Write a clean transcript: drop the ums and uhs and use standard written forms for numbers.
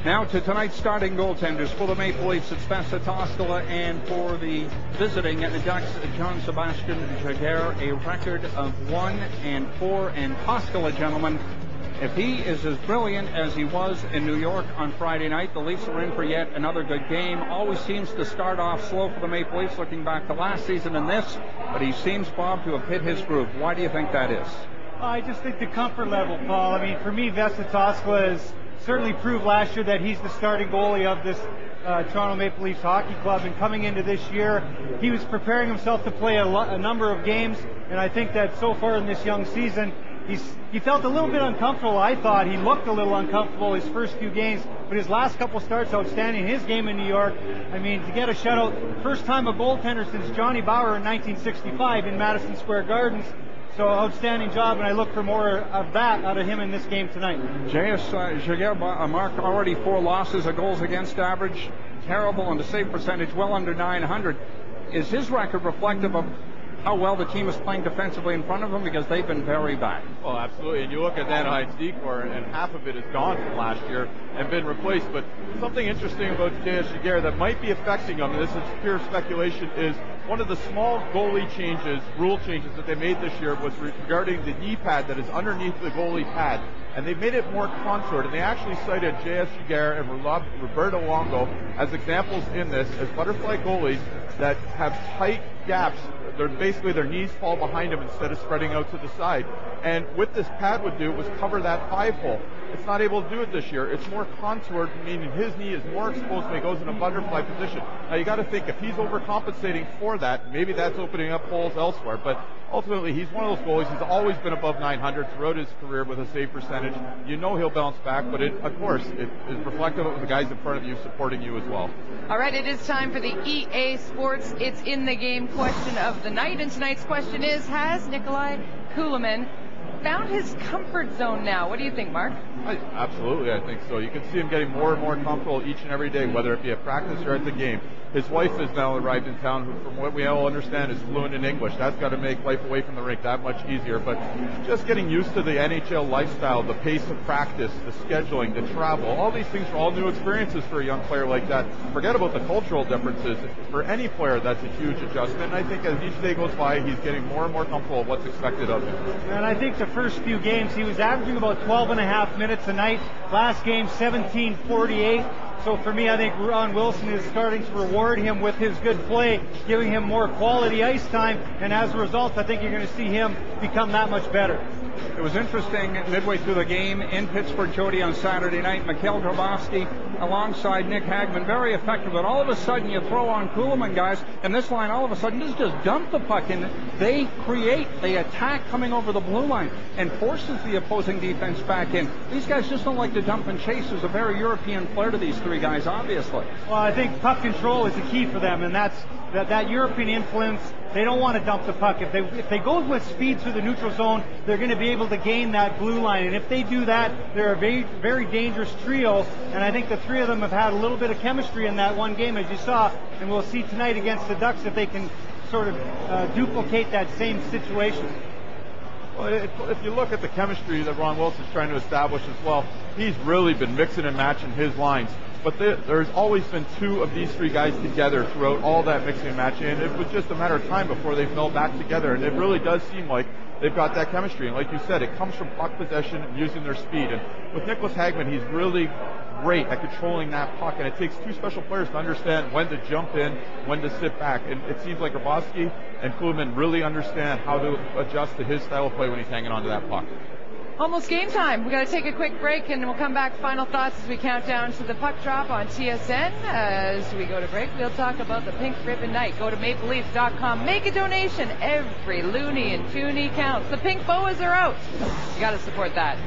Now to tonight's starting goaltenders for the Maple Leafs. It's Vesa Toskala, and for the visiting at the Ducks, John Sebastian Jaguar, a record of 1-4. And Toskala, gentlemen, if he is as brilliant as he was in New York on Friday night, the Leafs are in for yet another good game. Always seems to start off slow for the Maple Leafs, looking back to last season and this, but he seems, Bob, to have hit his groove. Why do you think that is? I just think the comfort level, Paul. I mean, for me, Vesa Toskala has certainly proved last year that he's the starting goalie of this Toronto Maple Leafs hockey club, and coming into this year, he was preparing himself to play a number of games, and I think that so far in this young season, he felt a little bit uncomfortable. I thought he looked a little uncomfortable his first few games, but his last couple starts outstanding. His game in New York, I mean, to get a shutout, first time a goaltender since Johnny Bauer in 1965 in Madison Square Gardens. So outstanding job, and I look for more of that out of him in this game tonight. J.S. Jaguar, Mark, already 4 losses, a goals against average, terrible, and the save percentage well under 900. Is his record reflective of how well the team is playing defensively in front of him? Because they've been very bad. Well, absolutely. And you look at that Heinz decor, and half of it is gone from last year and been replaced. But something interesting about J.S. Jaguar that might be affecting him, and this is pure speculation, is one of the small goalie changes, rule changes that they made this year was regarding the knee pad that is underneath the goalie pad. And they've made it more contoured, and they actually cited J.S. Jaguar and Roberto Longo as examples in this as butterfly goalies that have tight gaps. Basically their knees fall behind them instead of spreading out to the side. And what this pad would do was cover that 5-hole. It's not able to do it this year. It's more contoured, meaning his knee is more exposed when he goes in a butterfly position. Now you got to think, if he's overcompensating for that, maybe that's opening up holes elsewhere. But ultimately, he's one of those goalies. He's always been above 900 throughout his career with a save percentage. You know he'll bounce back, but of course, it is reflective of the guys in front of you supporting you as well. All right, it is time for the EA Sports It's in the Game question of the night. And tonight's question is, has Nikolai Kulemin found his comfort zone now? What do you think, Mark? Absolutely, I think so. You can see him getting more and more comfortable each and every day, whether it be at practice or at the game. His wife has now arrived in town, who, from what we all understand, is fluent in English. That's got to make life away from the rink that much easier. But just getting used to the NHL lifestyle, the pace of practice, the scheduling, the travel, all these things are all new experiences for a young player like that. Forget about the cultural differences. For any player, that's a huge adjustment. And I think as each day goes by, he's getting more and more comfortable with what's expected of him. And I think the first few games, he was averaging about 12 and a half minutes a night. Last game, 17:48. So for me, I think Ron Wilson is starting to reward him with his good play, giving him more quality ice time, and as a result, I think you're going to see him become that much better. It was interesting midway through the game in Pittsburgh, Jody, on Saturday night. Mikhail Grabowski alongside Nick Hagman, very effective. But all of a sudden, you throw on Kulemin, guys, and this line all of a sudden just dump the puck in. They attack coming over the blue line and forces the opposing defense back in. These guys just don't like to dump and chase. There's a very European flair to these 3 guys, obviously. Well, I think puck control is the key for them, and that's that European influence. They don't want to dump the puck. If they go with speed through the neutral zone, they're going to be able to gain that blue line. And if they do that, they're a very, very dangerous trio. And I think the 3 of them have had a little bit of chemistry in that one game, as you saw. And we'll see tonight against the Ducks if they can sort of duplicate that same situation. Well, if you look at the chemistry that Ron Wilson's trying to establish as well, he's really been mixing and matching his lines. But there's always been 2 of these 3 guys together throughout all that mixing and matching, and it was just a matter of time before they fell back together, and it really does seem like they've got that chemistry. And like you said, it comes from puck possession and using their speed. And with Nicholas Hagman, he's really great at controlling that puck, and it takes 2 special players to understand when to jump in, when to sit back. And it seems like Grabowski and Kulemin really understand how to adjust to his style of play when he's hanging onto that puck. Almost game time. We've got to take a quick break, and we'll come back. Final thoughts as we count down to the puck drop on TSN. As we go to break, we'll talk about the Pink Ribbon Night. Go to mapleleafs.com. Make a donation. Every loony and toonie counts. The pink boas are out. You got to support that.